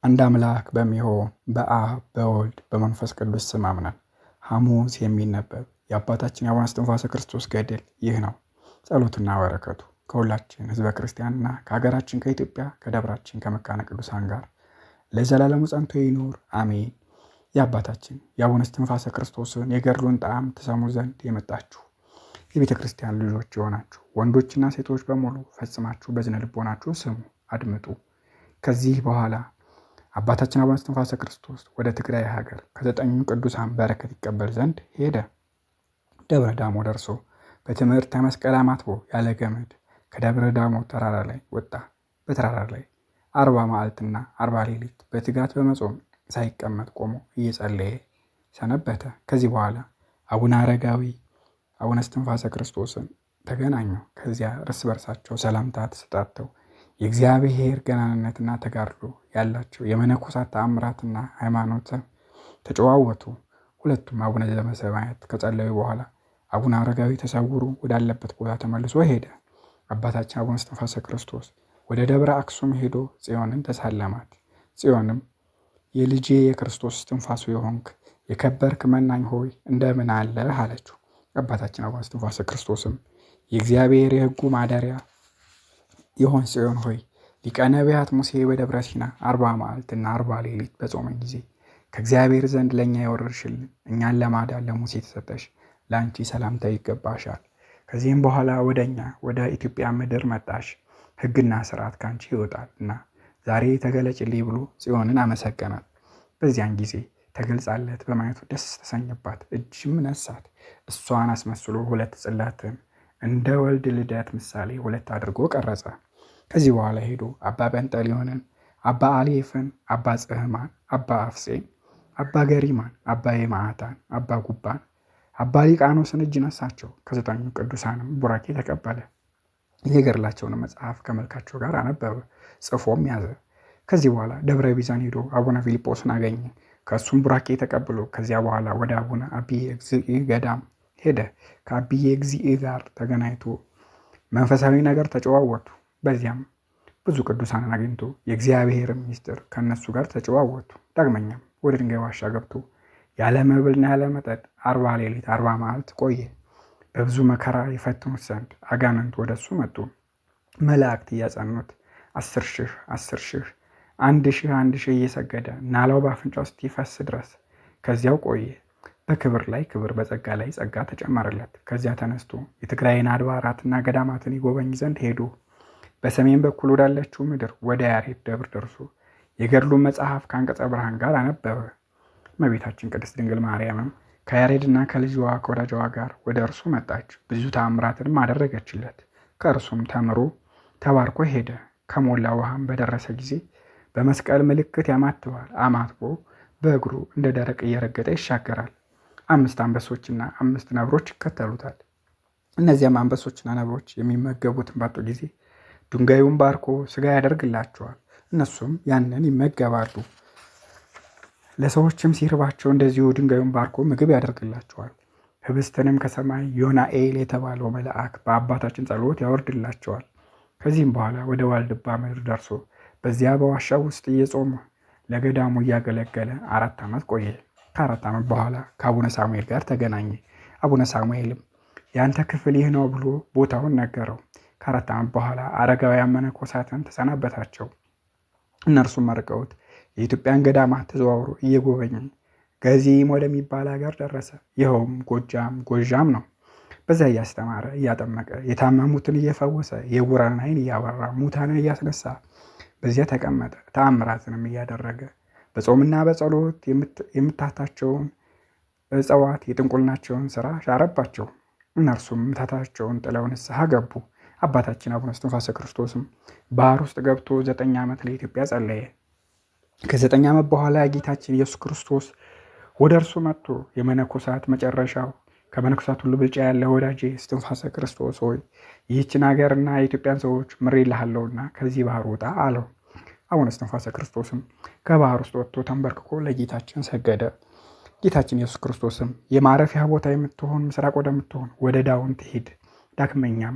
አንድ አምላክ በሚሆን በአብ በወልድ በመንፈስ ቅዱስ ስም አምነን ሐሙስ የሚነበብ የአባታችን የአቡነ እስትንፋሰ ክርስቶስ ገድል ይህ ነው። ጸሎትና በረከቱ ከሁላችን ሕዝበ ክርስቲያንና ከሀገራችን ከኢትዮጵያ ከደብራችን ከመካነ ቅዱሳን ጋር ለዘላለሙ ጸንቶ ይኑር አሜን። የአባታችን የአቡነ እስትንፋሰ ክርስቶስን የገድሉን ጣዕም ትሰሙ ዘንድ የመጣችሁ የቤተ ክርስቲያን ልጆች የሆናችሁ ወንዶችና ሴቶች በሙሉ ፈጽማችሁ በዝነ ልቦናችሁ ስሙ፣ አድምጡ። ከዚህ በኋላ አባታችን አቡነ እስትንፋሰ ክርስቶስ ወደ ትግራይ ሀገር ከዘጠኙ ቅዱሳን በረከት ይቀበል ዘንድ ሄደ። ደብረ ዳሞ ደርሶ በትምህርተ መስቀል አማትቦ ያለ ገመድ ከደብረ ዳሞ ተራራ ላይ ወጣ። በተራራ ላይ 40 መዓልትና 40 ሌሊት በትጋት በመጾም ሳይቀመጥ ቆሞ እየጸለየ ሰነበተ። ከዚህ በኋላ አቡነ አረጋዊ አቡነ እስትንፋሰ ክርስቶስን ተገናኙ። ከዚያ እርስ በርሳቸው ሰላምታ ተሰጣተው የእግዚአብሔር ገናንነትና ተጋድሎ ያላቸው የመነኮሳት ተአምራትና ሃይማኖት ተጨዋወቱ። ሁለቱም አቡነ ዘበሰማያት ከጸለዩ በኋላ አቡነ አረጋዊ ተሰውሮ ወዳለበት ቦታ ተመልሶ ሄደ። አባታችን አቡነ እስትንፋሰ ክርስቶስ ወደ ደብረ አክሱም ሄዶ ጽዮንን ተሳለማት። ጽዮንም የልጄ የክርስቶስ እስትንፋሱ የሆንክ የከበርክ መናኝ ሆይ እንደምን አለህ አለችው። አባታችን አቡነ እስትንፋሰ ክርስቶስም የእግዚአብሔር የሕጉ ማደሪያ የሆን ጽዮን ሆይ ሊቀ ነቢያት ሙሴ በደብረ ሲና 40 መዓልትና 40 ሌሊት በጾመ ጊዜ ከእግዚአብሔር ዘንድ ለእኛ የወረድሽልን እኛን ለማዳን ለሙሴ ተሰጠሽ፣ ለአንቺ ሰላምታ ይገባሻል። ከዚህም በኋላ ወደ እኛ ወደ ኢትዮጵያ ምድር መጣሽ፣ ሕግና ስርዓት ከአንቺ ይወጣል እና ዛሬ ተገለጭልኝ ብሎ ጽዮንን አመሰገናት። በዚያን ጊዜ ተገልጻለት በማየቱ ደስ ተሰኘባት፣ እጅም ነሳት። እሷን አስመስሎ 2 ጽላትን እንደ ወልድ ልደት ምሳሌ 2 አድርጎ ቀረጸ። ከዚህ በኋላ ሄዶ አባ ጰንጠሌዎንን፣ አባ አሌፍን፣ አባ ጽህማን፣ አባ አፍሴን፣ አባ ገሪማን፣ አባ የማዕታን፣ አባ ጉባን፣ አባ ሊቃኖስን እጅ ነሳቸው። ከ9ኙ ቅዱሳንም ቡራኬ ተቀበለ። የገድላቸውን መጽሐፍ ከመልካቸው ጋር አነበበ፣ ጽፎም ያዘ። ከዚህ በኋላ ደብረ ቢዛን ሄዶ አቡነ ፊልጶስን አገኘ። ከእሱም ቡራኬ ተቀብሎ ከዚያ በኋላ ወደ አቡነ አብየ እግዚእ ገዳም ሄደ። ከአብየ እግዚእ ጋር ተገናኝቶ መንፈሳዊ ነገር ተጨዋወቱ። በዚያም ብዙ ቅዱሳንን አግኝቶ የእግዚአብሔር ምስጢር ከእነሱ ጋር ተጨዋወቱ። ዳግመኛም ወደ ድንጋይ ዋሻ ገብቶ ያለ መብልና ያለ መጠጥ 40 ሌሊት 40 መዓልት ቆየ። በብዙ መከራ ይፈትኑት ዘንድ አጋንንት ወደ እሱ መጡ። መላእክት እያጸኑት 10,000 10,000 1,000 1,000 እየሰገደ ናላው በአፍንጫው እስኪፈስ ድረስ ከዚያው ቆየ። በክብር ላይ ክብር በጸጋ ላይ ጸጋ ተጨመረለት። ከዚያ ተነስቶ የትግራይን አድባራትና ገዳማትን ይጎበኝ ዘንድ ሄዶ በሰሜን በኩል ወዳለችው ምድር ወደ ያሬድ ደብር ደርሶ የገድሉን መጽሐፍ ከአንቀጸ ብርሃን ጋር አነበበ። እመቤታችን ቅድስት ድንግል ማርያምም ከያሬድና ከልጅዋ ከወዳጇ ጋር ወደ እርሱ መጣች። ብዙ ተአምራትንም አደረገችለት። ከእርሱም ተምሮ ተባርኮ ሄደ። ከሞላ ውሃም በደረሰ ጊዜ በመስቀል ምልክት ያማትባል። አማትቦ በእግሩ እንደ ደረቅ እየረገጠ ይሻገራል። 5 አንበሶችና 5 ነብሮች ይከተሉታል። እነዚያም አንበሶችና ነብሮች የሚመገቡትን ባጡ ጊዜ ድንጋዩን ባርኮ ስጋ ያደርግላቸዋል። እነሱም ያንን ይመገባሉ። ለሰዎችም ሲርባቸው እንደዚሁ ድንጋዩን ባርኮ ምግብ ያደርግላቸዋል። ህብስትንም ከሰማይ ዮናኤል የተባለው መልአክ በአባታችን ጸሎት ያወርድላቸዋል። ከዚህም በኋላ ወደ ዋልድባ ምድር ደርሶ በዚያ በዋሻው ውስጥ እየጾመ ለገዳሙ እያገለገለ 4 ዓመት ቆየ። ከ4 ዓመት በኋላ ከአቡነ ሳሙኤል ጋር ተገናኘ። አቡነ ሳሙኤልም ያንተ ክፍል ይህ ነው ብሎ ቦታውን ነገረው። ከ4 ዓመት በኋላ አረጋውያን መነኮሳትን ተሰናበታቸው። እነርሱም መርቀውት የኢትዮጵያን ገዳማት ተዘዋውሮ እየጎበኘ ገዚም ወደሚባል ሀገር ደረሰ። ይኸውም ጎጃም ነው። በዚያ እያስተማረ እያጠመቀ የታመሙትን እየፈወሰ የዕውራንን ዓይን እያበራ ሙታንን እያስነሳ በዚያ ተቀመጠ። ተአምራትንም እያደረገ በጾምና በጸሎት የምታታቸውን እጽዋት የጥንቁልናቸውን ስራ ሻረባቸው። እነርሱም ምታታቸውን ጥለው ንስሐ ገቡ። አባታችን አቡነ እስትንፋሰ ክርስቶስም ባህር ውስጥ ገብቶ 9 ዓመት ለኢትዮጵያ ጸለየ። ከ9 ዓመት በኋላ ጌታችን ኢየሱስ ክርስቶስ ወደ እርሱ መጥቶ የመነኮሳት መጨረሻው ከመነኮሳት ሁሉ ብልጫ ያለ ወዳጄ እስትንፋሰ ክርስቶስ ሆይ ይህችን ሀገርና የኢትዮጵያን ሰዎች ምሬልሃለሁና ከዚህ ባህር ውጣ አለው። አቡነ እስትንፋሰ ክርስቶስም ከባህር ውስጥ ወጥቶ ተንበርክኮ ለጌታችን ሰገደ። ጌታችን ኢየሱስ ክርስቶስም የማረፊያ ቦታ የምትሆን ምስራቅ ወደምትሆን ወደ ዳውንት ሂድ፣ ዳግመኛም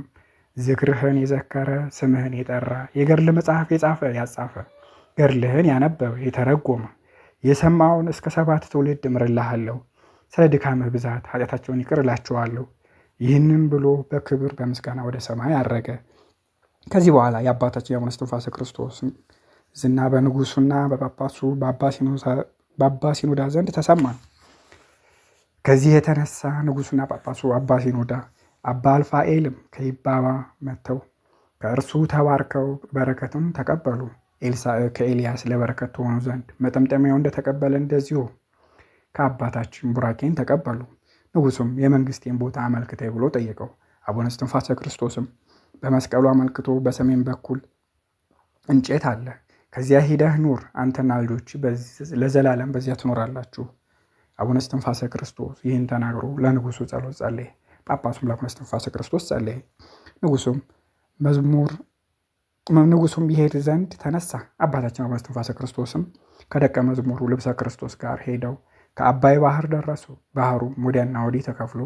ዝክርህን የዘከረ ስምህን የጠራ የገድል መጽሐፍ የጻፈ ያጻፈ ገድልህን ያነበበ የተረጎመ የሰማውን እስከ 7 ትውልድ እምርልሃለሁ። ስለ ድካምህ ብዛት ኃጢአታቸውን ይቅር እላቸዋለሁ። ይህንን ብሎ በክብር በምስጋና ወደ ሰማይ አረገ። ከዚህ በኋላ የአባታችን የአቡነ እስትንፋሰ ክርስቶስ ዝና በንጉሱና በጳጳሱ በአባ ሲኖዳ ዘንድ ተሰማ። ከዚህ የተነሳ ንጉሱና ጳጳሱ አባ ሲኖዳ አባ አልፋኤልም ከይባባ መጥተው ከእርሱ ተባርከው በረከትም ተቀበሉ። ኤልሳዕ ከኤልያስ ለበረከት ትሆኑ ዘንድ መጠምጠሚያው እንደተቀበለ እንደዚሁ ከአባታችን ቡራኬን ተቀበሉ። ንጉሱም የመንግስቴን ቦታ አመልክተኝ ብሎ ጠየቀው። አቡነ እስትንፋሰ ክርስቶስም በመስቀሉ አመልክቶ በሰሜን በኩል እንጨት አለ፣ ከዚያ ሂደህ ኑር፣ አንተና ልጆች ለዘላለም በዚያ ትኖራላችሁ። አቡነ እስትንፋሰ ክርስቶስ ይህን ተናግሮ ለንጉሱ ጸሎት ጸለየ። ጳጳሱም ለአቡነ እስትንፋሰ ክርስቶስ ጸለየ። ንጉሱም ይሄድ ዘንድ ተነሳ። አባታችን አቡነ እስትንፋሰ ክርስቶስም ከደቀ መዝሙሩ ልብሰ ክርስቶስ ጋር ሄደው ከአባይ ባህር ደረሱ። ባህሩም ወዲያና ወዲህ ተከፍሎ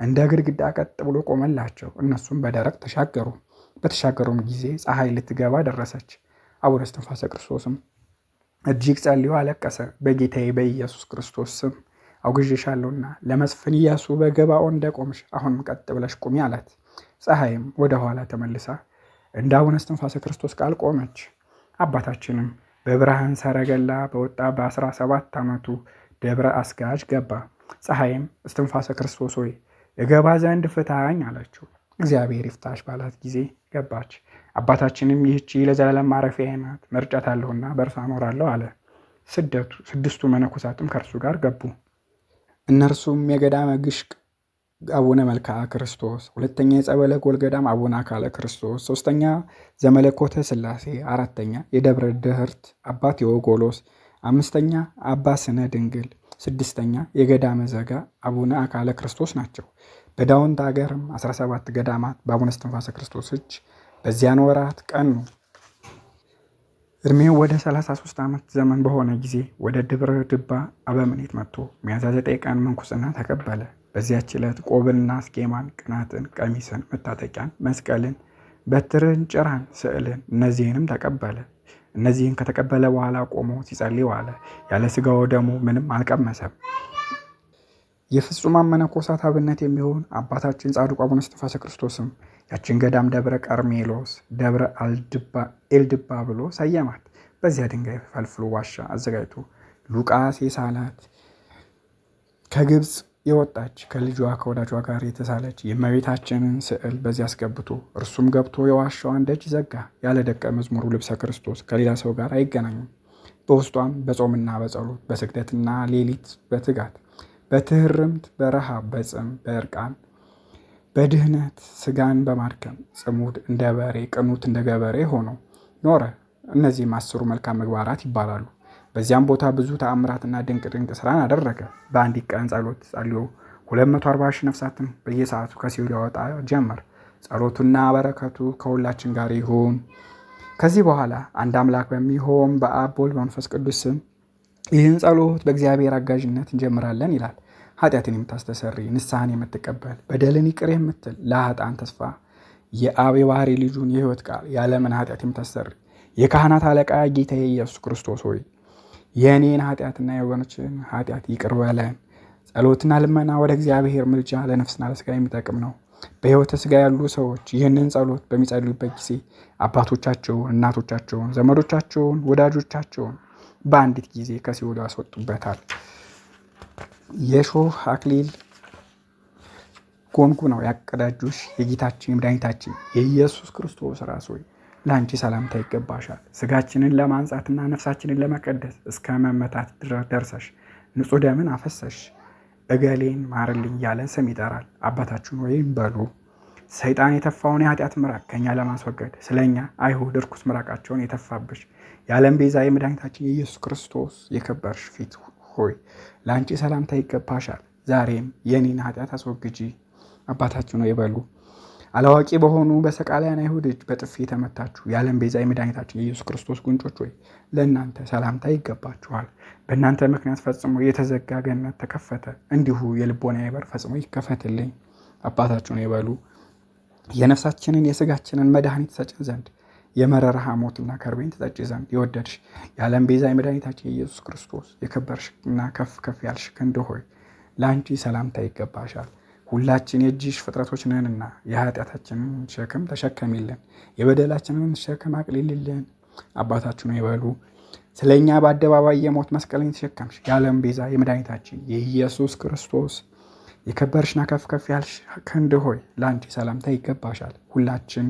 እንደ ግድግዳ ቀጥ ብሎ ቆመላቸው። እነሱም በደረቅ ተሻገሩ። በተሻገሩም ጊዜ ፀሐይ ልትገባ ደረሰች። አቡነ እስትንፋሰ ክርስቶስም እጅግ ጸልዮ አለቀሰ። በጌታዬ በኢየሱስ ክርስቶስ ስም አውግዤሻለሁና ለመስፍን ኢያሱ በገባኦን እንደቆምሽ አሁንም ቀጥ ብለሽ ቁሚ አላት። ፀሐይም ወደ ኋላ ተመልሳ እንደ አቡነ እስትንፋሰ ክርስቶስ ቃል ቆመች። አባታችንም በብርሃን ሰረገላ በወጣ በ17 ዓመቱ ደብረ አስጋጅ ገባ። ፀሐይም እስትንፋሰ ክርስቶስ ሆይ እገባ ዘንድ ፍታኝ አለችው። እግዚአብሔር ይፍታሽ ባላት ጊዜ ገባች። አባታችንም ይህቺ ለዘላለም ማረፊያዬ ናት፣ መርጫታለሁና በእርሷ እኖራለሁ አለ። 6ቱ መነኮሳትም ከእርሱ ጋር ገቡ። እነርሱም የገዳመ ግሽቅ አቡነ መልክዓ ክርስቶስ፣ 2ኛ የጸበለ ጎልገዳም አቡነ አካለ ክርስቶስ፣ 3ኛ ዘመለኮተ ሥላሴ፣ 4ኛ የደብረ ድህርት አባ ቴዎጎሎስ፣ 5ኛ አባ ስነ ድንግል፣ 6ኛ የገዳመ ዘጋ አቡነ አካለ ክርስቶስ ናቸው። በዳውንት ሀገርም 17 ገዳማት በአቡነ እስትንፋሰ ክርስቶስ እጅ በዚያን ወራት ቀኑ። እድሜው ወደ 33 ዓመት ዘመን በሆነ ጊዜ ወደ ደብረ ድባ አበምኔት መጥቶ ሚያዝያ 9 ቀን ምንኩስና ተቀበለ። በዚያች ዕለት ቆብንና አስኬማን፣ ቅናትን፣ ቀሚስን፣ መታጠቂያን፣ መስቀልን፣ በትርን፣ ጭራን፣ ስዕልን እነዚህንም ተቀበለ። እነዚህን ከተቀበለ በኋላ ቆሞ ሲጸልይ ዋለ። ያለ ሥጋው ደሙ ምንም አልቀመሰም። የፍጹማን መነኮሳት አብነት የሚሆን አባታችን ጻድቁ አቡነ እስትንፋሰ ክርስቶስም ያችን ገዳም ደብረ ቀርሜሎስ ደብረ ኤልድባ ብሎ ሰየማት። በዚያ ድንጋይ ፈልፍሎ ዋሻ አዘጋጅቶ ሉቃስ የሳላት ከግብፅ የወጣች ከልጇ ከወዳጇ ጋር የተሳለች የእመቤታችንን ስዕል በዚያ አስገብቶ እርሱም ገብቶ የዋሻዋን ደጅ ዘጋ። ያለ ደቀ መዝሙሩ ልብሰ ክርስቶስ ከሌላ ሰው ጋር አይገናኙም። በውስጧም በጾምና በጸሎት በስግደትና ሌሊት በትጋት በትህርምት በረሃብ በጽም በእርቃን በድህነት ስጋን በማድከም ጽሙድ እንደ በሬ ቅኑት እንደ ገበሬ ሆኖ ኖረ። እነዚህም 10 መልካም ምግባራት ይባላሉ። በዚያም ቦታ ብዙ ተአምራትና ድንቅ ስራን አደረገ። በአንዲት ቀን ጸሎት ጸልዮ 240 ሺህ ነፍሳትን በየሰዓቱ ከሲኦል ያወጣ ጀመር። ጸሎቱና በረከቱ ከሁላችን ጋር ይሁን። ከዚህ በኋላ አንድ አምላክ በሚሆን በአብ በወልድ በመንፈስ ቅዱስ ስም ይህን ጸሎት በእግዚአብሔር አጋዥነት እንጀምራለን ይላል። ኃጢአትን የምታስተሰሪ ንስሐን የምትቀበል በደልን ይቅር የምትል ለኃጥአን ተስፋ የአብ የባህሪ ልጁን የሕይወት ቃል የዓለምን ኃጢአት የምታስተሰሪ የካህናት አለቃ ጌታዬ ኢየሱስ ክርስቶስ ሆይ የእኔን ኃጢአትና የወገኖችን ኃጢአት ይቅር በለን። ጸሎትና ልመና ወደ እግዚአብሔር ምልጃ ለነፍስና ለሥጋ የሚጠቅም ነው። በሕይወተ ሥጋ ያሉ ሰዎች ይህንን ጸሎት በሚጸልዩበት ጊዜ አባቶቻቸውን፣ እናቶቻቸውን፣ ዘመዶቻቸውን፣ ወዳጆቻቸውን በአንዲት ጊዜ ከሲኦል ያስወጡበታል። የሾህ አክሊል ጎንጉነው ያቀዳጁሽ የጌታችን የመድኃኒታችን የኢየሱስ ክርስቶስ ራስ ሆይ ለአንቺ ሰላምታ ይገባሻል። ስጋችንን ለማንጻትና ነፍሳችንን ለመቀደስ እስከ መመታት ደርሰሽ ንጹሕ ደምን አፈሰሽ። እገሌን ማርልኝ ያለ ስም ይጠራል። አባታችን ወይም በሉ ሰይጣን የተፋውን የኃጢአት ምራቅ ከኛ ለማስወገድ ስለኛ አይሁድ እርኩስ ምራቃቸውን የተፋብሽ የዓለም ቤዛ የመድኃኒታችን የኢየሱስ ክርስቶስ የከበርሽ ፊት ሆይ ለአንቺ ሰላምታ ይገባሻል። ዛሬም የኔን ኃጢአት አስወግጂ። አባታችን ሆይ በሉ አላዋቂ በሆኑ በሰቃልያን አይሁድ እጅ በጥፊ የተመታችሁ የዓለም ቤዛ የመድኃኒታችን የኢየሱስ ክርስቶስ ጉንጮች ሆይ ለእናንተ ሰላምታ ይገባችኋል። በእናንተ ምክንያት ፈጽሞ የተዘጋ ገነት ተከፈተ፣ እንዲሁ የልቦናዬ በር ፈጽሞ ይከፈትልኝ። አባታችን ሆይ በሉ የነፍሳችንን የስጋችንን መድኃኒት ሰጭን ዘንድ የመረረ ሐሞትና ከርቤን ትጠጪ ዘንድ የወደድሽ የዓለም ቤዛ የመድኃኒታችን የኢየሱስ ክርስቶስ የከበርሽና ከፍ ከፍ ያልሽ ክንድ ሆይ ለአንቺ ሰላምታ ይገባሻል። ሁላችን የእጅሽ ፍጥረቶች ነንና የኃጢአታችንን ሸክም ተሸከሚልን፣ የበደላችንን ሸክም አቅልልልን። አባታችን ሆይ በሉ። ስለ እኛ በአደባባይ የሞት መስቀልን የተሸከምሽ የዓለም ቤዛ የመድኃኒታችን የኢየሱስ ክርስቶስ የከበርሽና ከፍ ከፍ ያልሽ ክንድ ሆይ ለአንቺ ሰላምታ ይገባሻል። ሁላችን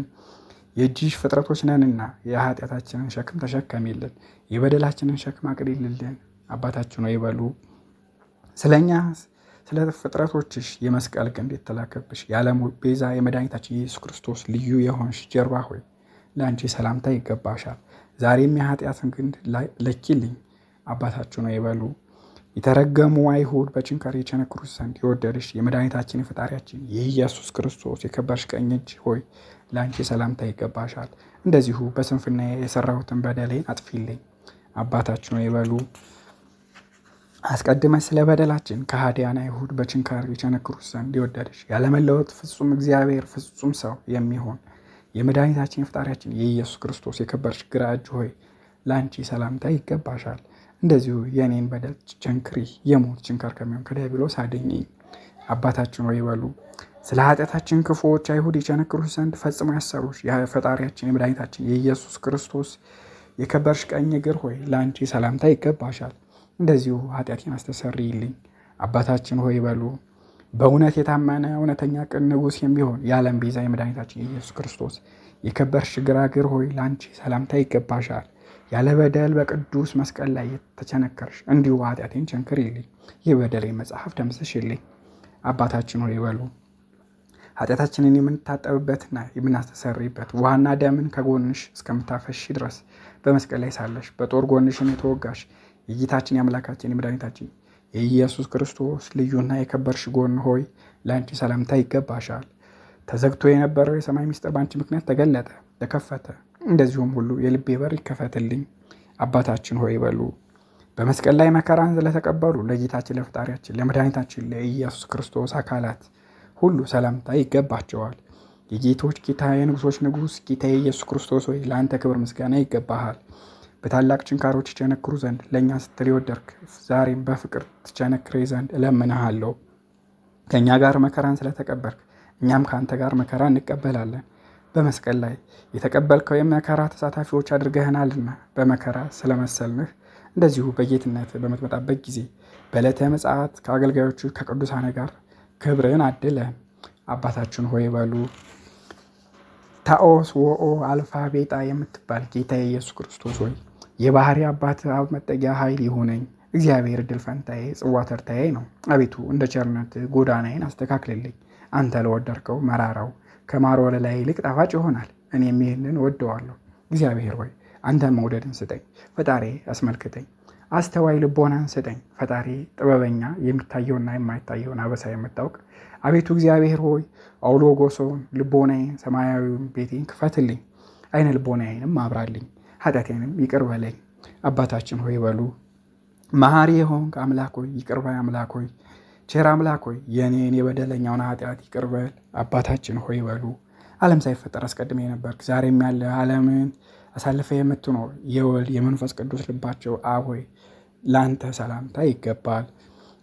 የእጅሽ ፍጥረቶች ነንና የኃጢአታችንን ሸክም ተሸከሚልን፣ የበደላችንን ሸክም አቅልልልን። አባታችን ሆይ በሉ። ስለኛ ስለ ፍጥረቶችሽ የመስቀል ግንድ የተላከብሽ የዓለም ቤዛ የመድኃኒታችን የኢየሱስ ክርስቶስ ልዩ የሆንሽ ጀርባ ሆይ ለአንቺ ሰላምታ ይገባሻል። ዛሬም የኃጢአትን ግንድ ለኪልኝ። አባታችን ሆይ በሉ። የተረገሙ አይሁድ በችንካር የቸነክሩት ዘንድ የወደድሽ የመድኃኒታችን የፈጣሪያችን የኢየሱስ ክርስቶስ የከበርሽ ቀኝ እጅ ሆይ ለአንቺ ሰላምታ ይገባሻል። እንደዚሁ በስንፍና የሰራሁትን በደሌን አጥፊልኝ። አባታችን ሆይ በሉ። አስቀድመሽ ስለ በደላችን ከሃዲያን አይሁድ በችንካር የቸነክሩት ዘንድ የወደድሽ ያለመለወጥ ፍጹም እግዚአብሔር ፍጹም ሰው የሚሆን የመድኃኒታችን የፈጣሪያችን የኢየሱስ ክርስቶስ የከበርሽ ግራ እጅ ሆይ ለአንቺ ሰላምታ ይገባሻል። እንደዚሁ የእኔን በደል ቸንክሪ፣ የሞት ችንካር ከሚሆን ከዲያብሎስ አድኝኝ። አባታችን ሆይ በሉ። ስለ ኃጢአታችን ክፉዎች አይሁድ የቸነክሩሽ ዘንድ ፈጽሞ ያሰሩሽ የፈጣሪያችን የመድኃኒታችን የኢየሱስ ክርስቶስ የከበርሽ ቀኝ እግር ሆይ ለአንቺ ሰላምታ ይገባሻል። እንደዚሁ ኃጢአቴን አስተሰርይልኝ። አባታችን ሆይ በሉ። በእውነት የታመነ እውነተኛ ቅን ንጉሥ የሚሆን የዓለም ቤዛ የመድኃኒታችን የኢየሱስ ክርስቶስ የከበርሽ ግራ እግር ሆይ ለአንቺ ሰላምታ ይገባሻል። ያለ በደል በቅዱስ መስቀል ላይ የተቸነከርሽ እንዲሁ ኃጢአቴን ቸንክሪልኝ፣ የበደሌን መጽሐፍ ደምስሽልኝ። አባታችን ሆይ በሉ። ኃጢአታችንን የምንታጠብበትና የምናስተሰርይበት ውሃና ደምን ከጎንሽ እስከምታፈሺ ድረስ በመስቀል ላይ ሳለሽ በጦር ጎንሽን የተወጋሽ የጌታችን የአምላካችን የመድኃኒታችን የኢየሱስ ክርስቶስ ልዩና የከበርሽ ጎን ሆይ ለአንቺ ሰላምታ ይገባሻል። ተዘግቶ የነበረው የሰማይ ምስጢር በአንቺ ምክንያት ተገለጠ፣ ተከፈተ። እንደዚሁም ሁሉ የልቤ በር ይከፈትልኝ። አባታችን ሆይ በሉ። በመስቀል ላይ መከራን ስለተቀበሉ ለጌታችን ለፈጣሪያችን ለመድኃኒታችን ለኢየሱስ ክርስቶስ አካላት ሁሉ ሰላምታ ይገባቸዋል። የጌቶች ጌታ የንጉሶች ንጉሥ ጌታ የኢየሱስ ክርስቶስ ሆይ ለአንተ ክብር ምስጋና ይገባሃል። በታላቅ ችንካሮች ይቸነክሩ ዘንድ ለእኛ ስትል የወደድክ ዛሬም በፍቅር ትቸነክሬ ዘንድ እለምንሃለሁ። ከእኛ ጋር መከራን ስለተቀበልክ እኛም ከአንተ ጋር መከራ እንቀበላለን። በመስቀል ላይ የተቀበልከው የመከራ ተሳታፊዎች አድርገህናልና በመከራ ስለመሰልንህ እንደዚሁ በጌትነት በምትመጣበት ጊዜ በዕለተ ምጽአት ከአገልጋዮቹ ከቅዱሳን ጋር ክብርን አድለን። አባታችን ሆይ በሉ። ታኦስ ወኦ አልፋ ቤጣ የምትባል ጌታ የኢየሱስ ክርስቶስ ሆይ የባህሪ አባት አብ መጠጊያ ኃይል ይሁነኝ። እግዚአብሔር ድል ፈንታዬ ጽዋ ተርታዬ ነው። አቤቱ እንደ ቸርነት ጎዳናዬን አስተካክልልኝ። አንተ ለወደድከው መራራው ከማር ወለላ ይልቅ ጣፋጭ ይሆናል። እኔም ይህንን ወደዋለሁ። እግዚአብሔር ሆይ አንተን መውደድን ስጠኝ። ፈጣሪ አስመልክተኝ። አስተዋይ ልቦናን ስጠኝ። ፈጣሪ ጥበበኛ የሚታየውና የማይታየውን አበሳ የምታውቅ አቤቱ እግዚአብሔር ሆይ አውሎጎሶን ልቦናዬን ሰማያዊውን ቤቴን ክፈትልኝ። አይነ ልቦናዬንም አብራልኝ። ኃጢአቴንም ይቅር በለኝ። አባታችን ሆይ በሉ። መሐሪ የሆንክ አምላክ ሆይ ይቅር ባይ አምላክ ሆይ ቸር አምላክ ሆይ የእኔን የበደለኛውን ኃጢአት ይቅር በል። አባታችን ሆይ በሉ። ዓለም ሳይፈጠር አስቀድመ የነበርክ ዛሬም ያለ ዓለምን አሳልፈ የምትኖር የወልድ የመንፈስ ቅዱስ ልባቸው አብ ሆይ ለአንተ ሰላምታ ይገባል።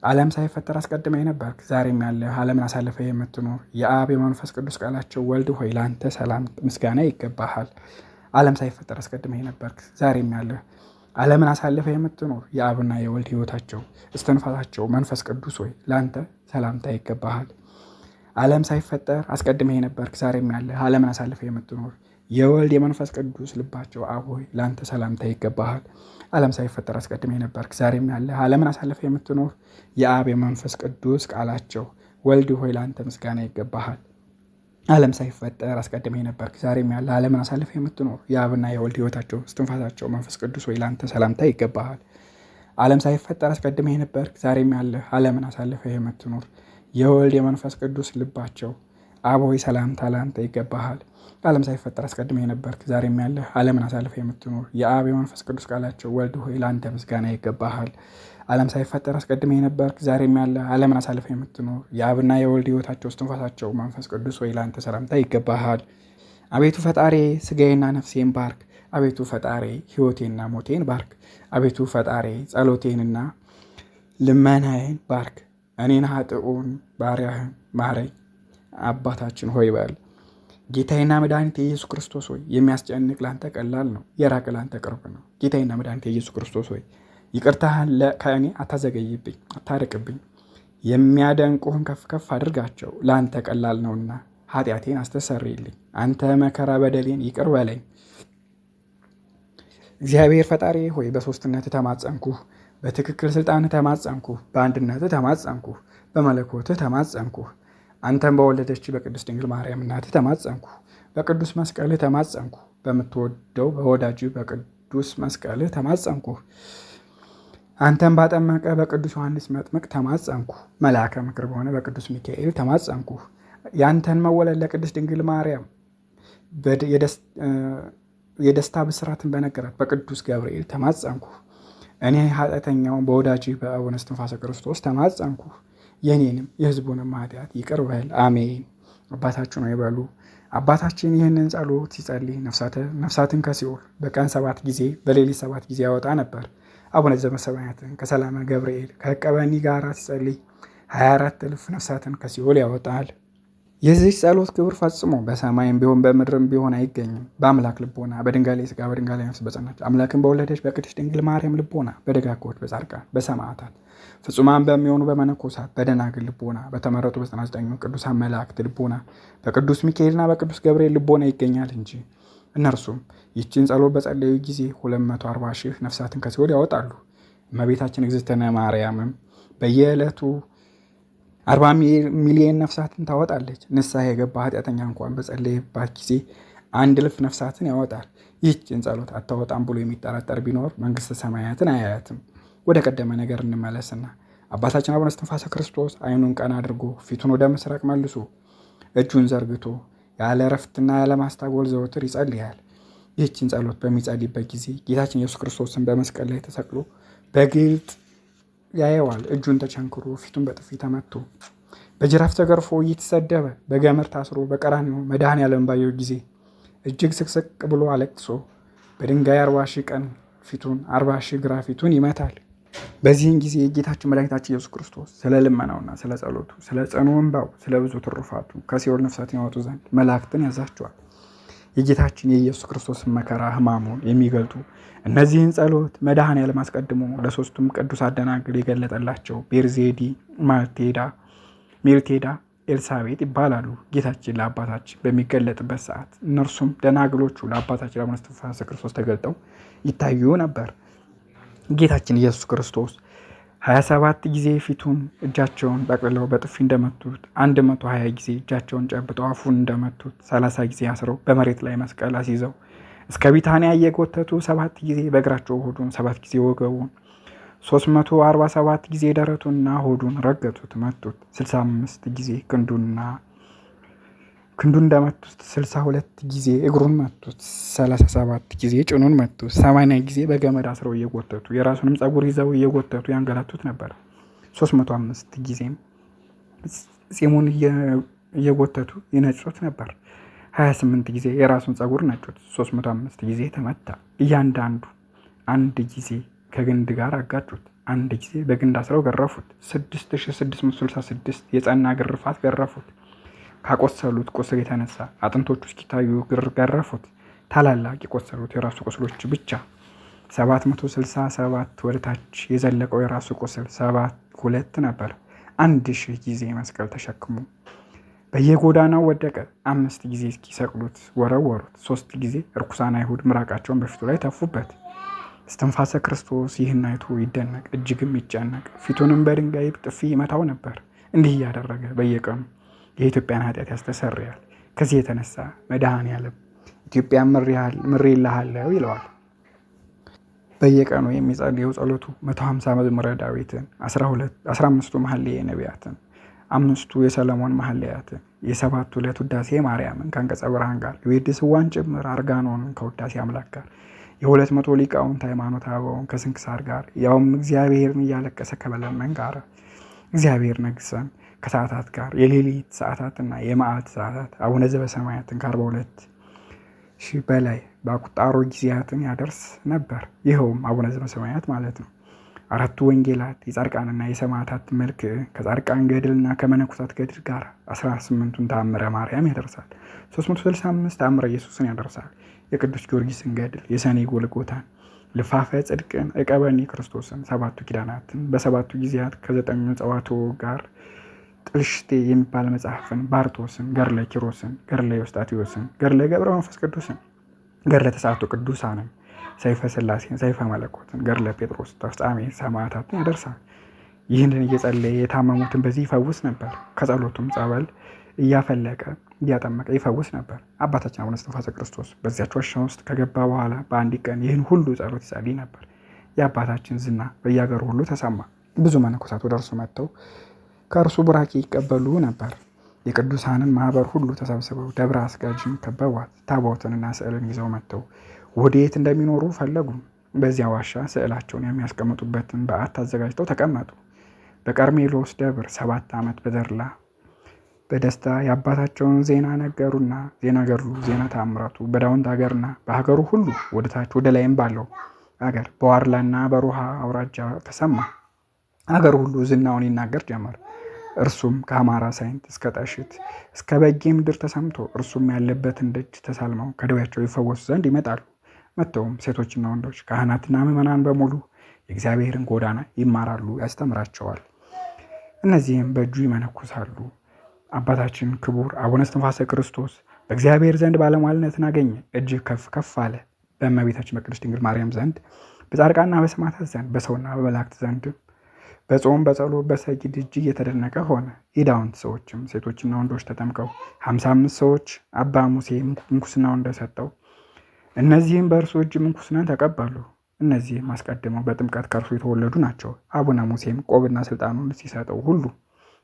ዓለም ሳይፈጠር አስቀድመ የነበርክ ዛሬም ያለ ዓለምን አሳልፈ የምትኖር የአብ የመንፈስ ቅዱስ ቃላቸው ወልድ ሆይ ለአንተ ሰላም ምስጋና ይገባሃል። ዓለም ሳይፈጠር አስቀድመ የነበርክ ዛሬም ያለ ዓለምን አሳልፈ የምትኖር የአብና የወልድ ሕይወታቸው እስትንፋሳቸው መንፈስ ቅዱስ ሆይ ለአንተ ሰላምታ ይገባሃል። ዓለም ሳይፈጠር አስቀድመ የነበርክ ዛሬም ያለ ዓለምን አሳልፈ የምትኖር የወልድ የመንፈስ ቅዱስ ልባቸው አብ ሆይ ለአንተ ሰላምታ ይገባሃል። ዓለም ሳይፈጠር አስቀድመ የነበርክ ዛሬም ያለ ዓለምን አሳልፈ የምትኖር የአብ የመንፈስ ቅዱስ ቃላቸው ወልድ ሆይ ለአንተ ምስጋና ይገባሃል። ዓለም ሳይፈጠር አስቀድመ የነበርክ ዛሬም ያለ ዓለምን አሳልፈ የምትኖር የአብና የወልድ ሕይወታቸው እስትንፋሳቸው መንፈስ ቅዱስ ሆይ ለአንተ ሰላምታ ይገባሃል። ዓለም ሳይፈጠር አስቀድመ የነበርክ ዛሬም ያለ ዓለምን አሳልፈ የምትኖር የወልድ የመንፈስ ቅዱስ ልባቸው አብ ሆይ ሰላምታ ለአንተ ይገባሃል። ዓለም ሳይፈጠር አስቀድመ የነበርክ ዛሬም ያለ ዓለምን አሳልፈ የምትኖር የአብ የመንፈስ ቅዱስ ቃላቸው ወልድ ሆይ ለአንተ ምስጋና ይገባሃል። ዓለም ሳይፈጠር አስቀድመ የነበርክ ዛሬም ያለ ዓለምን አሳልፈ የምትኖር የአብና የወልድ ሕይወታቸው እስትንፋሳቸው መንፈስ ቅዱስ ሆይ ለአንተ ሰላምታ ይገባሃል። አቤቱ ፈጣሪ ሥጋዬና ነፍሴን ባርክ። አቤቱ ፈጣሪ ሕይወቴና ሞቴን ባርክ። አቤቱ ፈጣሪ ጸሎቴንና ልመናዬን ባርክ። እኔን ኃጥኡን ባሪያህን ማረኝ። አባታችን ሆይ በል። ጌታዬና መድኃኒቴ ኢየሱስ ክርስቶስ ሆይ የሚያስጨንቅ ላንተ ቀላል ነው፣ የራቀ ላንተ ቅርብ ነው። ጌታዬና መድኃኒቴ ኢየሱስ ክርስቶስ ሆይ ይቅርታህን ከእኔ አታዘገይብኝ፣ አታርቅብኝ። የሚያደንቁህን ከፍ ከፍ አድርጋቸው፣ ለአንተ ቀላል ነውና። ኃጢአቴን አስተሰርይልኝ፣ አንተ መከራ በደሌን ይቅር በለኝ። እግዚአብሔር ፈጣሪ ሆይ በሦስትነት ተማጸንኩህ፣ በትክክል ስልጣን ተማጸንኩህ፣ በአንድነት ተማጸንኩህ፣ በመለኮትህ ተማጸንኩህ። አንተን በወለደች በቅድስት ድንግል ማርያም እናትህ ተማጸንኩ። በቅዱስ መስቀልህ ተማጸንኩ። በምትወደው በወዳጅ በቅዱስ መስቀልህ ተማጸንኩ። አንተን ባጠመቀ በቅዱስ ዮሐንስ መጥምቅ ተማጸንኩ። መልአከ ምክር በሆነ በቅዱስ ሚካኤል ተማጸንኩ። ያንተን መወለድ ለቅድስት ድንግል ማርያም የደስታ ብስራትን በነገራት በቅዱስ ገብርኤል ተማጸንኩ። እኔ ኃጢአተኛውን በወዳጅ በአቡነ እስትንፋሰ ክርስቶስ ተማጸንኩ። የኔንም የሕዝቡንም ኃጢአት ይቅር በል አሜን። አባታችን ሆይ በሉ። አባታችን ይህንን ጸሎት ሲጸልይ ነፍሳትን ከሲኦል በቀን 7 ጊዜ በሌሊት 7 ጊዜ ያወጣ ነበር። አቡነ ዘበሰማያትን ከሰላመ ገብርኤል ከዕቀበኒ ጋር ሲጸልይ 24,000 ነፍሳትን ከሲኦል ያወጣል። የዚህ ጸሎት ክብር ፈጽሞ በሰማይም ቢሆን በምድርም ቢሆን አይገኝም። በአምላክ ልቦና በድንጋሌ ሥጋ በድንጋሌ ነፍስ በጸናች አምላክን በወለደች በቅድስት ድንግል ማርያም ልቦና በደጋጎች በጻድቃን በሰማዕታት ፍጹማን በሚሆኑ በመነኮሳት በደናግል ልቦና በተመረጡ በ99 ቅዱሳን መላእክት ልቦና በቅዱስ ሚካኤልና በቅዱስ ገብርኤል ልቦና ይገኛል እንጂ። እነርሱም ይህችን ጸሎት በጸለዩ ጊዜ 240,000 ነፍሳትን ከሲኦል ያወጣሉ። እመቤታችን እግዝእትነ ማርያምም በየዕለቱ 40 ሚሊዮን ነፍሳትን ታወጣለች። ንስሐ የገባ ኃጢአተኛ እንኳን በጸለየባት ጊዜ 1,000 ነፍሳትን ያወጣል። ይህችን ጸሎት አታወጣም ብሎ የሚጠራጠር ቢኖር መንግሥተ ሰማያትን አያያትም። ወደ ቀደመ ነገር እንመለስና አባታችን አቡነ እስትንፋሰ ክርስቶስ ዓይኑን ቀና አድርጎ ፊቱን ወደ ምስራቅ መልሶ እጁን ዘርግቶ ያለ እረፍትና ያለ ማስታጎል ዘወትር ይጸልያል። ይህችን ጸሎት በሚጸልይበት ጊዜ ጌታችን ኢየሱስ ክርስቶስን በመስቀል ላይ ተሰቅሎ በግልጥ ያየዋል። እጁን ተቸንክሮ ፊቱን በጥፊ ተመቶ በጅራፍ ተገርፎ እየተሰደበ በገመድ ታስሮ በቀራንዮ መድኃኔዓለም ባየው ጊዜ እጅግ ስቅስቅ ብሎ አለቅሶ በድንጋይ 40,000 ቀን ፊቱን 40,000 ግራ ፊቱን ይመታል። በዚህን ጊዜ ጌታችን መድኃኒታችን ኢየሱስ ክርስቶስ ስለ ልመናውና ስለ ጸሎቱ፣ ስለ ጽኑ እንባው፣ ስለ ብዙ ትሩፋቱ ከሲኦል ነፍሳትን ያወጡ ዘንድ መላእክትን ያዛቸዋል። የጌታችን የኢየሱስ ክርስቶስን መከራ ሕማሙን የሚገልጡ እነዚህን ጸሎት መድኃኔዓለም አስቀድሞ ለሶስቱም ቅዱሳት ደናግል የገለጠላቸው ቤርዜዲ፣ ሜልቴዳ፣ ኤልሳቤጥ ይባላሉ። ጌታችን ለአባታችን በሚገለጥበት ሰዓት እነርሱም ደናግሎቹ ለአባታችን ለአቡነ እስትንፋሰ ክርስቶስ ተገልጠው ይታዩ ነበር። ጌታችን ኢየሱስ ክርስቶስ 27 ጊዜ ፊቱን እጃቸውን ጠቅልለው በጥፊ እንደመቱት፣ 120 ጊዜ እጃቸውን ጨብጠው አፉን እንደመቱት፣ 30 ጊዜ አስረው በመሬት ላይ መስቀል አስይዘው እስከ ቢታንያ እየጎተቱ 7 ጊዜ በእግራቸው ሆዱን፣ 7 ጊዜ ወገቡን፣ 347 ጊዜ ደረቱንና ሆዱን ረገጡት፣ መቱት። 65 ጊዜ ክንዱን እንደመቱት 62 ጊዜ እግሩን መቱት። 37 ጊዜ ጭኑን መቱት። 80 ጊዜ በገመድ አስረው እየጎተቱ የራሱንም ፀጉር ይዘው እየጎተቱ ያንገላቱት ነበር። 305 ጊዜም ፂሙን እየጎተቱ ይነጩት ነበር። 28 ጊዜ የራሱን ፀጉር ነጩት። 305 ጊዜ ተመታ። እያንዳንዱ 1 ጊዜ ከግንድ ጋር አጋጩት። 1 ጊዜ በግንድ አስረው ገረፉት። 6666 የጸና ግርፋት ገረፉት። ካቆሰሉት ቁስል የተነሳ አጥንቶቹ እስኪታዩ ገረፉት። ታላላቅ የቆሰሉት የራሱ ቁስሎች ብቻ 767 ወደታች የዘለቀው የራሱ ቁስል 72 ነበር። 1000 ጊዜ መስቀል ተሸክሞ በየጎዳናው ወደቀ። 5 ጊዜ እስኪሰቅሉት ወረወሩት። 3 ጊዜ እርኩሳን አይሁድ ምራቃቸውን በፊቱ ላይ ተፉበት። እስትንፋሰ ክርስቶስ ይህን አይቶ ይደነቅ እጅግም ይጨነቅ። ፊቱንም በድንጋይ ጥፊ ይመታው ነበር። እንዲህ እያደረገ በየቀኑ የኢትዮጵያን ኃጢአት ያስተሰርያል። ከዚህ የተነሳ መድኃኔዓለም ኢትዮጵያን ምሬልሃለሁ ይለዋል። በየቀኑ የሚጸልየው ጸሎቱ 150 መዝሙረ ዳዊትን፣ 15ቱ መኃልየ ነቢያትን፣ 5ቱ የሰለሞን መኃልያትን፣ የ7ቱ ዕለት ውዳሴ ማርያምን ከአንቀጸ ብርሃን ጋር የዌድስዋን ጭምር አርጋኖንን ከውዳሴ አምላክ ጋር የ200 ሊቃውንት ሃይማኖተ አበውን ከስንክሳር ጋር ያውም እግዚአብሔርን እያለቀሰ ከመለመን ጋር እግዚአብሔር ነግሰን ከሰዓታት ጋር የሌሊት ሰዓታትና የመዓልት ሰዓታት አቡነ ዘበሰማያትን ከ42 ሺህ በላይ በቁጣሮ ጊዜያትን ያደርስ ነበር። ይኸውም አቡነ ዘበሰማያት ማለት ነው። 4ቱ ወንጌላት የጻድቃንና የሰማዕታት መልክ ከጻድቃን ገድልና ከመነኮሳት ገድል ጋር 18ቱን ተአምረ ማርያም ያደርሳል። 365 ተአምረ ኢየሱስን ያደርሳል። የቅዱስ ጊዮርጊስን ገድል፣ የሰኔ ጎልጎታን፣ ልፋፈ ጽድቅን፣ ዕቀበኒ ክርስቶስን፣ 7ቱ ኪዳናትን በ7ቱ ጊዜያት ከ9ኙ ጸዋትወ ጋር ጥልሽቴ የሚባል መጽሐፍን፣ ባርቶስን፣ ገድለ ኪሮስን፣ ገድለ ዮስጣቴዎስን፣ ገድለ ገብረ መንፈስ ቅዱስን፣ ገድለ ተስዓቱ ቅዱሳንን፣ ሰይፈ ሥላሴን፣ ሰይፈ መለኮትን፣ ገድለ ጴጥሮስ፣ ተፍጻሜ ሰማዕታትን ያደርሳል። ይህንን እየጸለየ የታመሙትን በዚህ ይፈውስ ነበር። ከጸሎቱም ጸበል እያፈለቀ እያጠመቀ ይፈውስ ነበር። አባታችን አቡነ እስትንፋሰ ክርስቶስ በዚያች ዋሻ ውስጥ ከገባ በኋላ በአንድ ቀን ይህን ሁሉ ጸሎት ይጸልይ ነበር። የአባታችን ዝና በየአገሩ ሁሉ ተሰማ። ብዙ መነኮሳት ወደ እርሱ መጥተው ከእርሱ ቡራኬ ይቀበሉ ነበር። የቅዱሳንን ማህበር ሁሉ ተሰብስበው ደብረ አስጋጅን ከበቧት። ታቦትንና ስዕልን ይዘው መጥተው ወዴት እንደሚኖሩ ፈለጉ። በዚያ ዋሻ ስዕላቸውን የሚያስቀምጡበትን በዓት አዘጋጅተው ተቀመጡ። በቀርሜሎስ ደብር 7 ዓመት በተድላ በደስታ የአባታቸውን ዜና ነገሩና ዜና ገድሉ፣ ዜና ተአምራቱ በዳውንት ሀገርና በሀገሩ ሁሉ ወደ ታች ወደ ላይም ባለው ሀገር በዋርላና በሮሃ አውራጃ ተሰማ። ሀገር ሁሉ ዝናውን ይናገር ጀመር። እርሱም ከአማራ ሳይንት እስከ ጠሽት እስከ በጌ ምድር ተሰምቶ እርሱም ያለበትን ደጅ ተሳልመው ከደዌያቸው ይፈወሱ ዘንድ ይመጣሉ። መጥተውም ሴቶችና ወንዶች ካህናትና ምዕመናን በሙሉ የእግዚአብሔርን ጎዳና ይማራሉ፣ ያስተምራቸዋል። እነዚህም በእጁ ይመነኩሳሉ። አባታችን ክቡር አቡነ እስትንፋሰ ክርስቶስ በእግዚአብሔር ዘንድ ባለሟልነትን አገኘ። እጅግ ከፍ ከፍ አለ። በእመቤታችን በቅድስት ድንግል ማርያም ዘንድ፣ በጻድቃንና በሰማዕታት ዘንድ፣ በሰውና በመላእክት ዘንድ በጾም በጸሎት በሰጊድ እጅግ የተደነቀ ሆነ። የዳውንት ሰዎችም ሴቶችና ወንዶች ተጠምቀው 55 ሰዎች አባ ሙሴ ምንኩስናውን እንደሰጠው እነዚህም በእርሱ እጅ ምንኩስናን ተቀበሉ። እነዚህም አስቀድመው በጥምቀት ከእርሱ የተወለዱ ናቸው። አቡነ ሙሴም ቆብና ስልጣኑን ሲሰጠው ሁሉ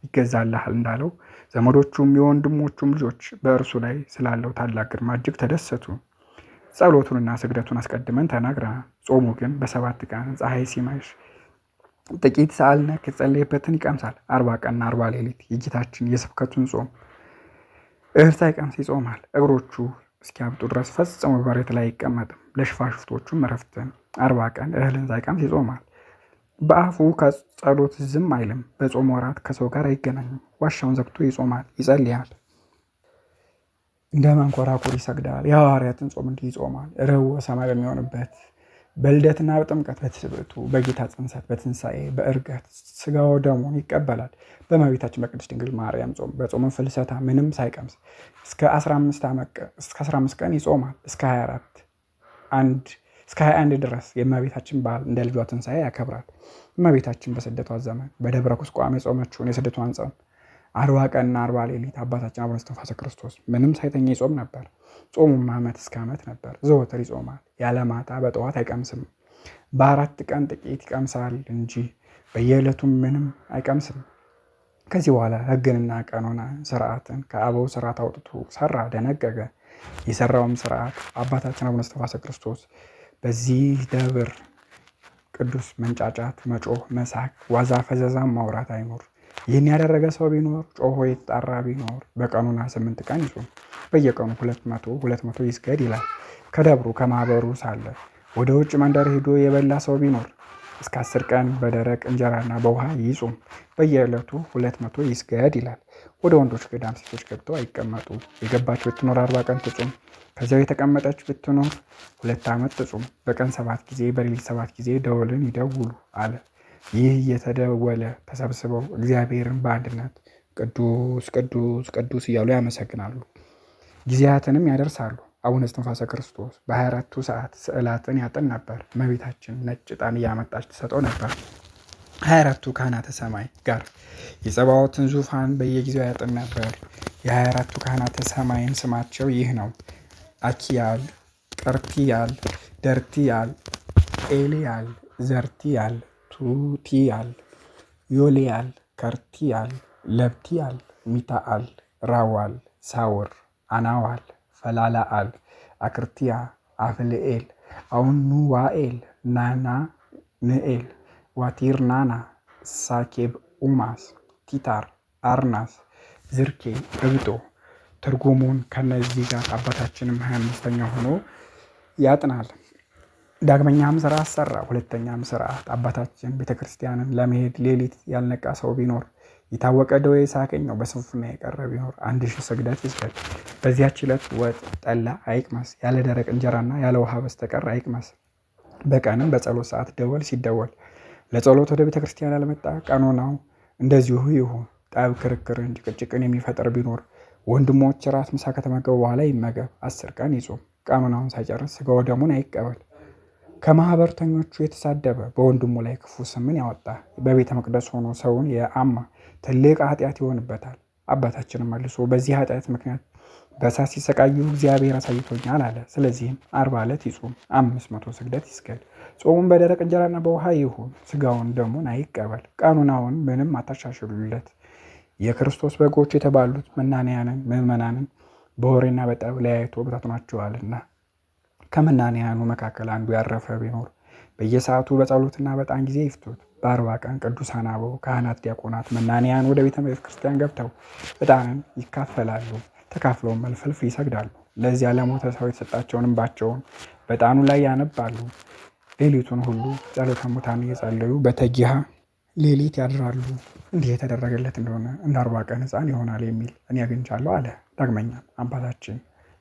ይገዛልሃል እንዳለው ዘመዶቹም የወንድሞቹም ልጆች በእርሱ ላይ ስላለው ታላቅ ግርማ እጅግ ተደሰቱ። ጸሎቱንና ስግደቱን አስቀድመን ተናግረናል። ጾሙ ግን በ7 ቀን ፀሐይ ሲመሽ ጥቂት ሰዓልነክ የተጸለየበትን ይቀምሳል። 40 ቀንና 40 ሌሊት የጌታችን የስብከቱን ጾም እህል ሳይቀምስ ይጾማል። እግሮቹ እስኪያብጡ ድረስ ፈጽሞ በመሬት ላይ አይቀመጥም። ለሽፋሽፍቶቹም እረፍትን 40 ቀን እህልን ሳይቀምስ ይጾማል። በአፉ ከጸሎት ዝም አይልም። በጾም ወራት ከሰው ጋር አይገናኝም። ዋሻውን ዘግቶ ይጾማል፣ ይጸልያል። እንደ መንኮራኩር ይሰግዳል። የሐዋርያትን ጾም እንዲህ ይጾማል። ረቡዕ ሰማይ በሚሆንበት በልደትና በጥምቀት በትስብእቱ በጌታ ጽንሰት በትንሣኤ በዕርገት ስጋው ደሙን ይቀበላል። በእመቤታችን በቅድስት ድንግል ማርያም ጾም በጾመ ፍልሰታ ምንም ሳይቀምስ እስከ 15 ቀን ይጾማል። እስከ 21 ድረስ የእመቤታችን በዓል እንደ ልጇ ትንሣኤ ያከብራል። እመቤታችን በስደቷ ዘመን በደብረ ቁስቋም የጾመችውን የስደቷን ጾም 40 ቀንና 40 ሌሊት አባታችን አቡነ እስትንፋሰ ክርስቶስ ምንም ሳይተኛ ይጾም ነበር። ጾሙም ዓመት እስከ ዓመት ነበር። ዘወትር ይጾማል። ያለ ማታ በጠዋት አይቀምስም። በ4 ቀን ጥቂት ይቀምሳል እንጂ በየዕለቱም ምንም አይቀምስም። ከዚህ በኋላ ሕግንና ቀኖና ስርዓትን ከአበው ስርዓት አውጥቶ ሰራ፣ ደነገገ። የሰራውም ስርዓት አባታችን አቡነ እስትንፋሰ ክርስቶስ በዚህ ደብር ቅዱስ መንጫጫት፣ መጮህ፣ መሳቅ፣ ዋዛ ፈዘዛም ማውራት አይኖር። ይህን ያደረገ ሰው ቢኖር ጮሆ የተጣራ ቢኖር በቀኑና 8 ቀን ይጾም፣ በየቀኑ 200 ይስገድ ይላል። ከደብሩ ከማህበሩ ሳለ ወደ ውጭ መንደር ሄዶ የበላ ሰው ቢኖር እስከ 10 ቀን በደረቅ እንጀራና በውሃ ይጾም፣ በየዕለቱ 200 ይስገድ ይላል። ወደ ወንዶች ገዳም ሴቶች ገብተው አይቀመጡ። የገባች ብትኖር 40 ቀን ትጹም። ከዚያው የተቀመጠች ብትኖር 2 ዓመት ትጹም። በቀን 7 ጊዜ በሌሊት 7 ጊዜ ደወልን ይደውሉ አለ። ይህ እየተደወለ ተሰብስበው እግዚአብሔርን በአንድነት ቅዱስ ቅዱስ ቅዱስ እያሉ ያመሰግናሉ። ጊዜያትንም ያደርሳሉ። አቡነ እስትንፋሰ ክርስቶስ በ24ቱ ሰዓት ስዕላትን ያጥን ነበር። እመቤታችን ነጭ ዕጣን እያመጣች ትሰጠው ነበር። 24ቱ ካህናተ ሰማይ ጋር የጸባዖትን ዙፋን በየጊዜው ያጥን ነበር። የ24ቱ ካህናተ ሰማይም ስማቸው ይህ ነው: አኪያል፣ ቀርቲያል፣ ደርቲያል፣ ኤልያል፣ ዘርቲያል፣ ቱቲያል፣ ዮልያል፣ ከርቲያል፣ ለብቲያል፣ ሚታአል፣ ራዋል፣ ሳውር፣ አናዋል፣ ፈላላአል፣ አክርቲያ፣ አፍልኤል፣ አውኑዋኤል፣ ናና ንኤል፣ ዋቲርናና፣ ሳኬብ ኡማስ፣ ቲታር፣ አርናስ፣ ዝርኬ፣ እብጦ፣ ትርጉሙን ከነዚህ ጋር አባታችንም 25ኛ ሆኖ ያጥናል። ዳግመኛም ሥርዓት ሰራ። ሁለተኛም ሥርዓት አባታችን ቤተ ክርስቲያንን ለመሄድ ሌሊት ያልነቃ ሰው ቢኖር የታወቀ ደዌ ሳያገኘው በስንፍና የቀረ ቢኖር 1000 ስግደት ይስገድ። በዚያች ዕለት ወጥ ጠላ አይቅመስ፣ ያለ ደረቅ እንጀራና ያለ ውሃ በስተቀር አይቅመስ። በቀንም በጸሎት ሰዓት ደወል ሲደወል ለጸሎት ወደ ቤተ ክርስቲያን ያልመጣ ቀኖናው እንደዚሁ ይሁን። ጠብ፣ ክርክርን፣ ጭቅጭቅን የሚፈጠር ቢኖር ወንድሞች ራት ምሳ ከተመገቡ በኋላ ይመገብ። 10 ቀን ይጾም። ቀኖናውን ሳይጨርስ ሥጋ ወደሙን አይቀበል። ከማኅበርተኞቹ የተሳደበ በወንድሙ ላይ ክፉ ስምን ያወጣ በቤተ መቅደስ ሆኖ ሰውን የአማ ትልቅ ኃጢአት ይሆንበታል። አባታችንም መልሶ በዚህ ኃጢአት ምክንያት በእሳት ሲሰቃዩ እግዚአብሔር አሳይቶኛል አለ። ስለዚህም 40 ዕለት ይጹም፣ 500 ስግደት ይስገድ። ጾሙን በደረቅ እንጀራና በውሃ ይሁን። ሥጋውን ደሙን አይቀበል። ቀኖናውን ምንም አታሻሽሉለት። የክርስቶስ በጎች የተባሉት መናንያንን ምዕመናንን በወሬና በጠብ ለያይቶ በታትኗቸዋልና ከመናንያኑ መካከል አንዱ ያረፈ ቢኖር በየሰዓቱ በጸሎትና በዕጣን ጊዜ ይፍቱት። በ40 ቀን ቅዱሳን አበው ካህናት፣ ዲያቆናት፣ መናንያን ወደ ቤተ ክርስቲያን ገብተው ዕጣንን ይካፈላሉ። ተካፍለውን መልፈልፍ ይሰግዳሉ። ለዚያ ለሞተ ሰው የተሰጣቸውን እንባቸውን በዕጣኑ ላይ ያነባሉ። ሌሊቱን ሁሉ ጸሎተ ሙታን እየጸለዩ በተጊሃ ሌሊት ያድራሉ። እንዲህ የተደረገለት እንደሆነ እንደ 40 ቀን ሕፃን ይሆናል የሚል እኔ አግኝቻለሁ አለ። ዳግመኛም አባታችን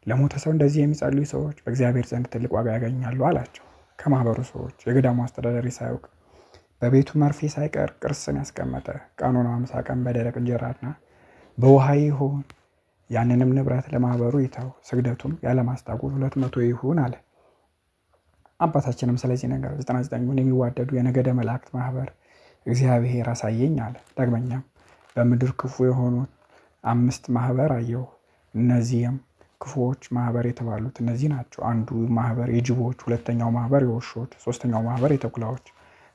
ለሞተ ሰው እንደዚህ የሚጸልዩ ሰዎች በእግዚአብሔር ዘንድ ትልቅ ዋጋ ያገኛሉ አላቸው። ከማኅበሩ ሰዎች የገዳሙ አስተዳዳሪ ሳያውቅ በቤቱ መርፌ ሳይቀር ቅርስን ያስቀመጠ ቀኖናው 50 ቀን በደረቅ እንጀራና በውሃ ይሁን። ያንንም ንብረት ለማኅበሩ ይተው። ስግደቱም ያለማስታጎል 200 ይሁን አለ። አባታችንም ስለዚህ ነገር 99ን የሚዋደዱ የነገደ መላእክት ማኅበር እግዚአብሔር አሳየኝ አለ። ዳግመኛም በምድር ክፉ የሆኑት 5 ማኅበር አየሁ። እነዚህም ክፉዎች ማኅበር የተባሉት እነዚህ ናቸው። አንዱ ማኅበር የጅቦች፣ ሁለተኛው ማኅበር የውሾች፣ ሶስተኛው ማኅበር የተኩላዎች፣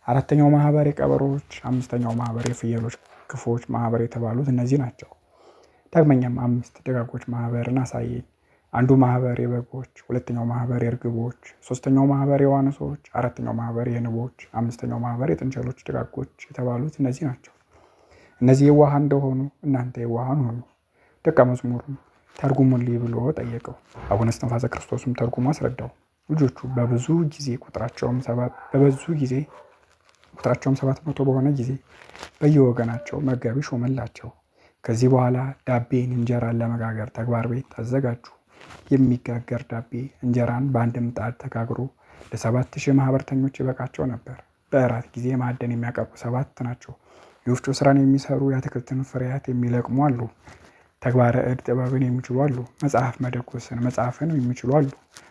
አራተኛው ማኅበር የቀበሮች፣ አምስተኛው ማኅበር የፍየሎች ክፉዎች ማኅበር የተባሉት እነዚህ ናቸው። ዳግመኛም 5 ደጋጎች ማኅበርን አሳየኝ። አንዱ ማኅበር የበጎች፣ ሁለተኛው ማኅበር የርግቦች፣ ሶስተኛው ማኅበር የዋኖሶች፣ አራተኛው ማኅበር የንቦች፣ አምስተኛው ማኅበር የጥንቸሎች ደጋጎች የተባሉት እነዚህ ናቸው። እነዚህ የዋሃን እንደሆኑ እናንተ የዋሃን ሆኑ። ደቀ መዝሙሩም ተርጉሙልኝ ብሎ ጠየቀው። አቡነ እስትንፋሰ ክርስቶስም ተርጉሞ አስረዳው። ልጆቹ በብዙ ጊዜ ቁጥራቸውም 700 በሆነ ጊዜ በየወገናቸው መጋቢ ሾመላቸው። ከዚህ በኋላ ዳቤን እንጀራን ለመጋገር ተግባር ቤት አዘጋጁ። የሚጋገር ዳቤ እንጀራን በአንድ ምጣድ ተጋግሮ ለ7000 ማኅበርተኞች ይበቃቸው ነበር። በእራት ጊዜ ማዕደን የሚያቀርቡ 7 ናቸው። የወፍጮ ስራን የሚሰሩ የአትክልትን ፍሬያት የሚለቅሙ አሉ። ተግባረ ዕድ ጥበብን የሚችሉ አሉ። መጽሐፍ መደጎስን መጽሐፍን የሚችሉ አሉ።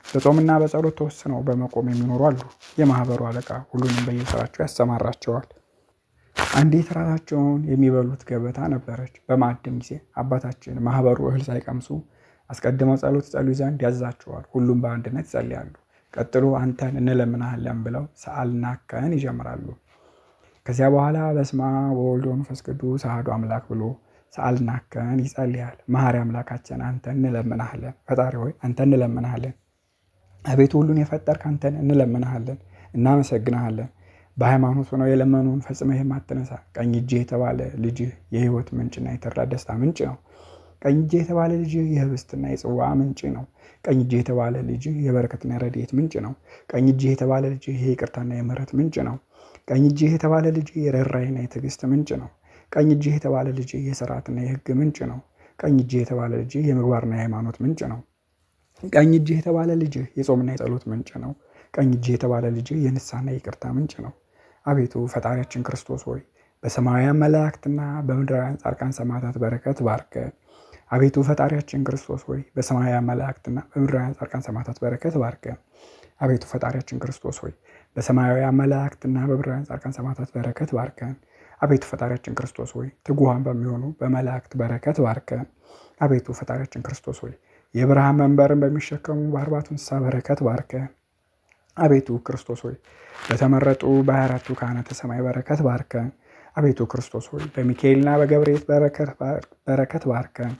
በጾምና በጸሎት ተወስነው በመቆም የሚኖሩ አሉ። የማኅበሩ አለቃ ሁሉንም በየስራቸው ያሰማራቸዋል። አንዲት ራታቸውን የሚበሉት ገበታ ነበረች። በማዕድም ጊዜ አባታችን ማኅበሩ እህል ሳይቀምሱ አስቀድመው ጸሎት ይጸልዩ ዘንድ ያዛቸዋል። ሁሉም በአንድነት ይጸልያሉ። ቀጥሎ አንተን እንለምናሃለን ብለው ሰአልናከን ይጀምራሉ። ከዚያ በኋላ በስመ አብ ወወልድ ወመንፈስ ቅዱስ አሐዱ አምላክ ብሎ ሰአልናከን ይጸልያል። መሐሪ አምላካችን አንተን እንለምናሃለን። ፈጣሪ ሆይ አንተን እንለምናሃለን። አቤቱ ሁሉን የፈጠርክ አንተን እንለምናሃለን፣ እናመሰግናሃለን። በሃይማኖት ሆነው የለመኑን ፈጽመህ የማትነሳ ቀኝ እጅህ የተባለ ልጅህ የሕይወት ምንጭና የተድላ ደስታ ምንጭ ነው። ቀኝ እጅህ የተባለ ልጅህ የህብስትና የጽዋ ምንጭ ነው። ቀኝ እጅህ የተባለ ልጅህ የበረከትና የረድኤት ምንጭ ነው። ቀኝ እጅህ የተባለ ልጅህ የይቅርታና የምሕረት ምንጭ ነው። ቀኝ እጅህ የተባለ ልጅህ የርኅራኄና የትዕግስት ምንጭ ነው። ቀኝ እጅህ የተባለ ልጅህ የሥርዓትና የሕግ ምንጭ ነው። ቀኝ እጅህ የተባለ ልጅህ የምግባርና የሃይማኖት ምንጭ ነው። ቀኝ እጅህ የተባለ ልጅህ የጾምና የጸሎት ምንጭ ነው። ቀኝ እጅህ የተባለ ልጅህ የንስሐና የይቅርታ ምንጭ ነው። አቤቱ ፈጣሪያችን ክርስቶስ ሆይ በሰማያውያን መላእክትና በምድራውያን ጻድቃን ሰማዕታት በረከት ባርከን። አቤቱ ፈጣሪያችን ክርስቶስ ሆይ በሰማያውያን መላእክትና በምድራውያን ጻድቃን ሰማዕታት በረከት ባርከን። አቤቱ ፈጣሪያችን ክርስቶስ ሆይ በሰማያውያን መላእክትና በምድራውያን ጻድቃን ሰማዕታት በረከት ባርከን። አቤቱ ፈጣሪያችን ክርስቶስ ሆይ ትጉሃን በሚሆኑ በመላእክት በረከት ባርከን። አቤቱ ፈጣሪያችን ክርስቶስ ሆይ የብርሃን መንበርን በሚሸከሙ በ40ቱ እንስሳ በረከት ባርከን። አቤቱ ክርስቶስ ሆይ በተመረጡ በ24ቱ ካህናተ ሰማይ በረከት ባርከን። አቤቱ ክርስቶስ ሆይ በሚካኤልና በገብርኤል በረከት ባርከን።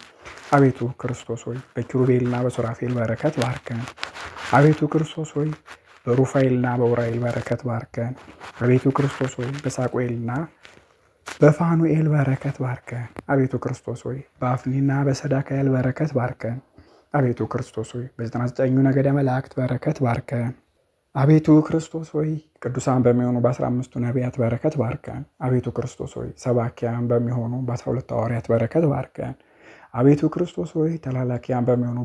አቤቱ ክርስቶስ ሆይ በኪሩቤልና በሱራፌል በረከት ባርከን። አቤቱ ክርስቶስ ሆይ በሩፋኤልና በኡራኤል በረከት ባርከን። አቤቱ ክርስቶስ ሆይ በሳቁኤልና በፋኑኤል በረከት ባርከን አቤቱ ክርስቶስ ሆይ። በአፍኒና በሰዳካኤል በረከት ባርከን አቤቱ ክርስቶስ ሆይ። በ99ኙ ነገደ መላእክት በረከት ባርከን አቤቱ ክርስቶስ ሆይ። ቅዱሳን በሚሆኑ በ15ቱ ነቢያት በረከት ባርከን አቤቱ ክርስቶስ ሆይ። ሰባኪያን በሚሆኑ በ12ቱ ሐዋርያት በረከት ባርከን አቤቱ ክርስቶስ ሆይ። ተላላኪያን በሚሆኑ